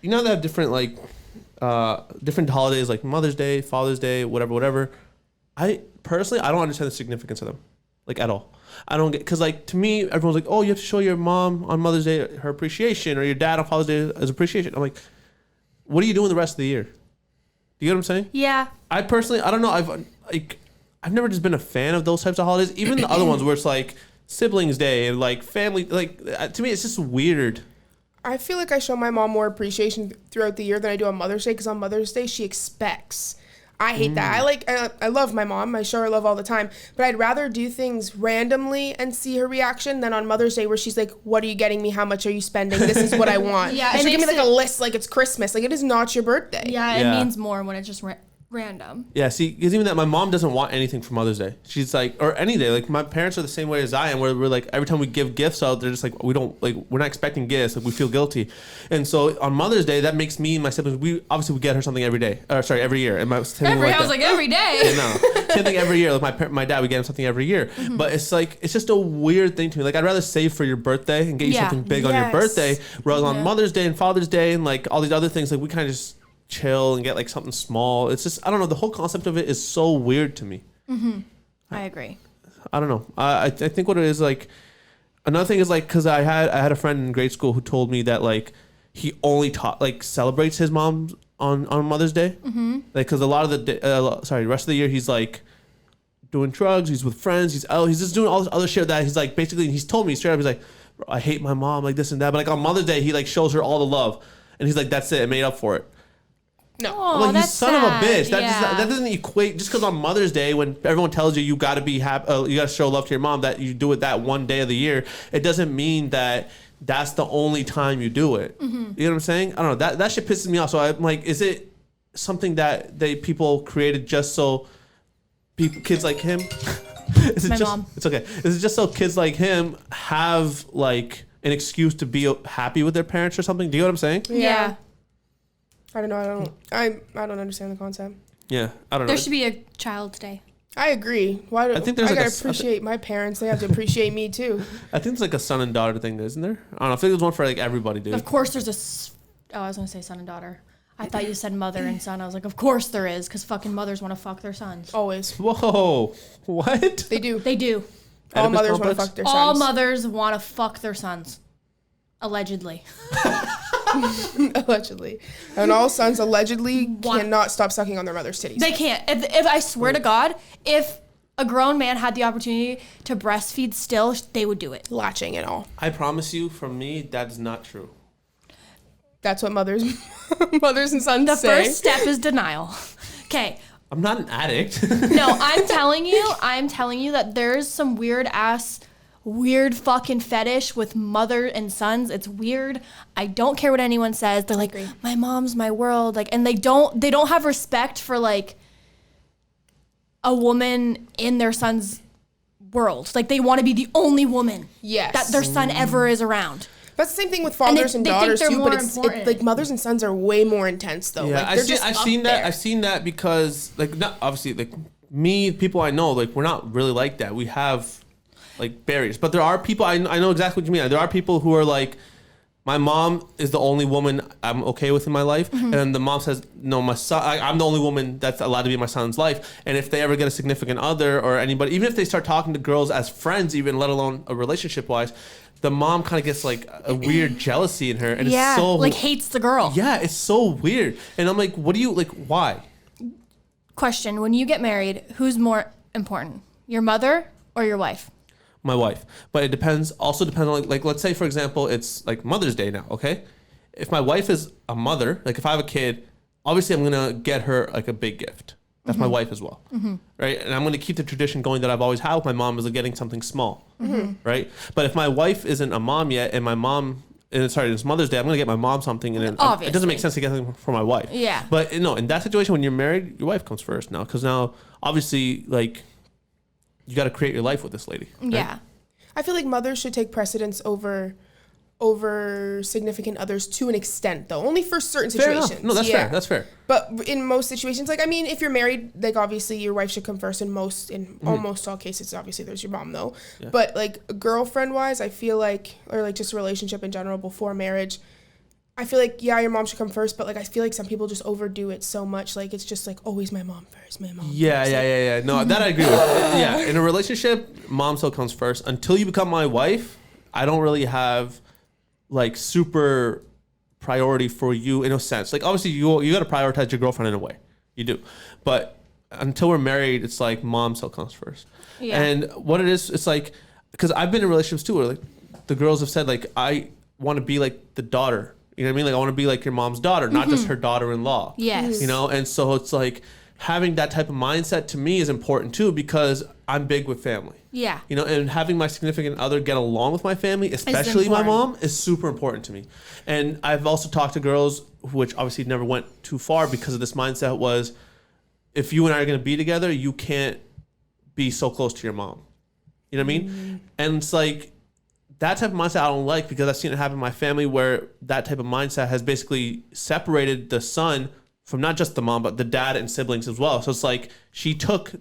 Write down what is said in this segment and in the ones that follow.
You know, they have different different holidays like Mother's Day, Father's Day, whatever. I personally, I don't understand the significance of them, like at all. I don't get, because like to me, everyone's like, oh, you have to show your mom on Mother's Day her appreciation, or your dad on Father's Day his appreciation. I'm like, what are you doing the rest of the year? Do you get what I'm saying? Yeah. I personally, I don't know. I've never just been a fan of those types of holidays. Even the other ones where it's like Siblings Day and like family, like to me, it's just weird. I feel like I show my mom more appreciation throughout the year than I do on Mother's Day, because on Mother's Day she expects. I hate that. I love my mom. I show her love all the time, but I'd rather do things randomly and see her reaction than on Mother's Day where she's like, "What are you getting me? How much are you spending? This is what I want." Yeah, and she'll give me like a list, like it's Christmas. Like, it is not your birthday. Yeah, it means more when it's just random. Yeah, see, because even that, my mom doesn't want anything for Mother's Day. She's like, or any day. Like, my parents are the same way as I am, where we're like, every time we give gifts out, they're just like, we're not expecting gifts. Like, we feel guilty. And so on Mother's Day, that makes me and my siblings, we get her something every day. Every year. And my every day. Yeah, no, same thing every year. Like my dad, we get him something every year. Mm-hmm. But it's like, it's just a weird thing to me. Like, I'd rather save for your birthday and get you something big on your birthday, rather than on Mother's Day and Father's Day and like all these other things. Like, we kind of just chill and get like something small. It's just, I don't know, the whole concept of it is so weird to me. Mm-hmm. I agree. I don't know. I think what it is, like, another thing is like, because I had a friend in grade school who told me that like he only celebrates his mom on Mother's Day. Mm-hmm. Like, because a lot of the rest of the year he's like doing drugs, he's with friends, he's just doing all this other shit that he's like, basically, he's told me straight up, he's like, I hate my mom, like this and that, but like on Mother's Day he like shows her all the love and he's like, that's it, I made up for it. No. Oh, like, you that's son sad. of a bitch. That doesn't equate, just because on Mother's Day when everyone tells you got to be happy, you got to show love to your mom, that you do it that one day of the year. It doesn't mean that that's the only time you do it. Mm-hmm. You know what I'm saying? I don't know. That shit pisses me off. So I'm like, is it something that people created just so kids like him? Mom. It's okay. Is it just so kids like him have like an excuse to be happy with their parents or something? Do you know what I'm saying? Yeah. I don't know. I don't understand the concept. Yeah, I don't know. There should be a Child's Day. I agree. Why do I think there's I like gotta appreciate my parents? They have to appreciate me too. I think it's like a son and daughter thing, isn't there? I don't know. I think there's one for like everybody, dude. Of course, there's I was gonna say son and daughter. I thought you said mother and son. I was like, of course there is, because fucking mothers want to fuck their sons. Always. Whoa, what? They do. They do. All mothers want to fuck their sons. All mothers want to fuck their sons. Allegedly. Allegedly. And all sons allegedly cannot stop sucking on their mother's titties. They can't. If I swear to God, if a grown man had the opportunity to breastfeed still, they would do it. Latching and all. I promise you, from me, that's not true. That's what mothers and sons the say. The first step is denial. Okay. I'm not an addict. No, I'm telling you that there's some weird fucking fetish with mother and sons. It's weird. I don't care what anyone says. They're like, my mom's my world. Like, and they don't have respect for like a woman in their son's world. Like, they want to be the only woman that their son ever is around. That's the same thing with fathers and daughters too, but it's like mothers and sons are way more intense though. Yeah, like, I've seen that because like, not obviously, like me, people I know, like we're not really like that. We have like barriers, but there are people I know exactly what you mean. There are people who are like, my mom is the only woman I'm okay with in my life, mm-hmm. and the mom says, no, my son, I'm the only woman that's allowed to be in my son's life. And if they ever get a significant other or anybody, even if they start talking to girls as friends, even let alone a relationship wise, the mom kind of gets like a weird jealousy in her, and it's so like hates the girl. Yeah, it's so weird. And I'm like, what do you like? Why? Question: when you get married, who's more important, your mother or your wife? My wife. But it depends. Also depends on like let's say for example, it's like Mother's Day now. Okay, if my wife is a mother, like if I have a kid, obviously I'm gonna get her like a big gift. That's mm-hmm. my wife as well, mm-hmm. right? And I'm going to keep the tradition going that I've always had with my mom, is like getting something small, mm-hmm. right? But if my wife isn't a mom yet, and it's Mother's Day, I'm going to get my mom something, and it doesn't make sense to get something for my wife. Yeah. But no, in that situation, when you're married, your wife comes first now, because now obviously like you got to create your life with this lady. Right? Yeah. I feel like mothers should take precedence over significant others to an extent, though. Only for certain situations. Fair enough. No, that's fair. That's fair. But in most situations, like, I mean, if you're married, like, obviously your wife should come first in mm-hmm. almost all cases. Obviously, there's your mom, though. Yeah. But, like, girlfriend-wise, I feel like, or, like, just a relationship in general before marriage, I feel like, yeah, your mom should come first, but like I feel like some people just overdo it so much. Like it's just like always my mom first, my mom. Yeah, first. yeah. No, that I agree with. Yeah, in a relationship, mom still comes first. Until you become my wife, I don't really have like super priority for you in a sense. Like obviously you got to prioritize your girlfriend in a way. You do. But until we're married, it's like mom still comes first. Yeah. And what it is, it's like, because I've been in relationships too where like the girls have said like, I want to be like the daughter. You know what I mean? Like I want to be like your mom's daughter, not just her daughter-in-law. Yes. You know? And so it's like having that type of mindset to me is important too, because I'm big with family. Yeah. You know, and having my significant other get along with my family, especially my mom, is super important to me. And I've also talked to girls, which obviously never went too far because of this mindset, was if you and I are going to be together, you can't be so close to your mom. You know what I mean? And it's like, that type of mindset I don't like, because I've seen it happen in my family where that type of mindset has basically separated the son from not just the mom, but the dad and siblings as well. So it's like she took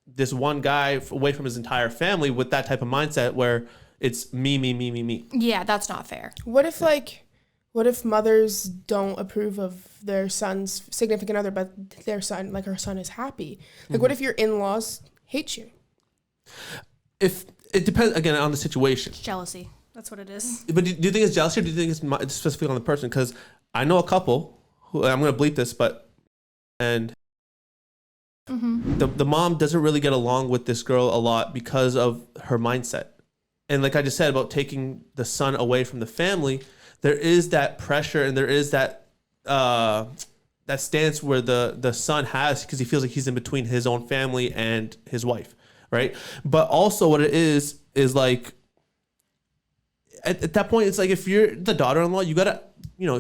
this one guy away from his entire family with that type of mindset where it's me. Yeah, that's not fair. What if mothers don't approve of their son's significant other, but their son, like her son, is happy? Like, what if your in-laws hate you? If it depends again on the situation. It's jealousy. That's what it is. But do you think it's jealousy, or do you think it's specifically on the person? Because I know a couple who, I'm going to bleep this, and the mom doesn't really get along with this girl a lot because of her mindset. And like I just said about taking the son away from the family, there is that pressure and there is that that stance where the son has, because he feels like he's in between his own family and his wife, right? But also what it is like at that point, it's like if you're the daughter-in-law, you gotta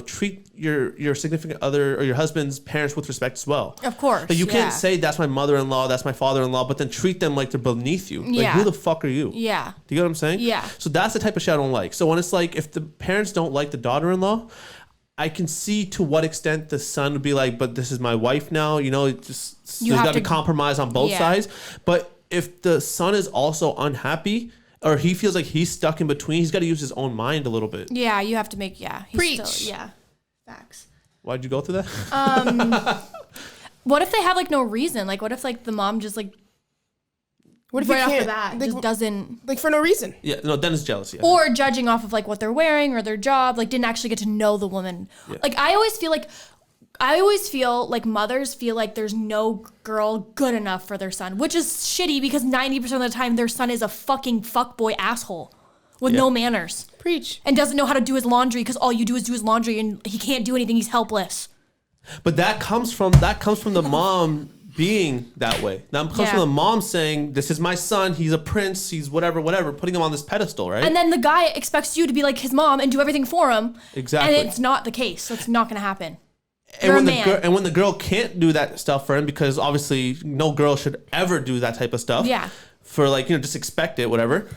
treat your significant other or your husband's parents with respect as well. Of course. Like you can't say that's my mother-in-law, that's my father-in-law, but then treat them like they're beneath you. Like who the fuck are you? Yeah. Do you get what I'm saying? Yeah. So that's the type of shit I don't like. So when it's like if the parents don't like the daughter-in-law, I can see to what extent the son would be like, but this is my wife now. It just there's got to be compromise on both sides. But if the son is also unhappy, or he feels like he's stuck in between, he's got to use his own mind a little bit. Yeah, you have to make, Preach. Facts. Why'd you go through that? What if they have like no reason? Like what if like the mom just like, what if right you after can't, that like, just doesn't, like for no reason? Yeah, no, then it's jealousy. Or judging off of like what they're wearing or their job, like didn't actually get to know the woman. Yeah. Like I always feel like mothers feel like there's no girl good enough for their son, which is shitty because 90% of the time their son is a fucking fuckboy asshole with no manners. Preach. And doesn't know how to do his laundry because all you do is do his laundry and he can't do anything. He's helpless. But that comes from the mom being that way. That comes from the mom saying, this is my son, he's a prince, he's whatever, putting him on this pedestal, right? And then the guy expects you to be like his mom and do everything for him. Exactly. And it's not the case. So it's not going to happen. And when the girl can't do that stuff for him, because obviously no girl should ever do that type of stuff. Yeah. For like, just expect it, whatever.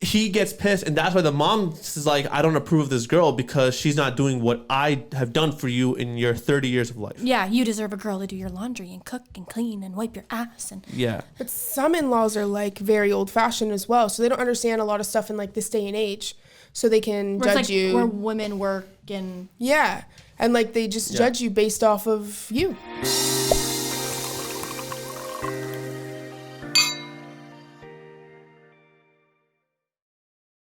He gets pissed, and that's why the mom is like, I don't approve of this girl because she's not doing what I have done for you in your 30 years of life. Yeah, you deserve a girl to do your laundry and cook and clean and wipe your ass. And yeah. But some in-laws are like very old-fashioned as well, so they don't understand a lot of stuff in like this day and age, so they can where judge it's like you. where women work and Yeah, and like they just judge you based off of you.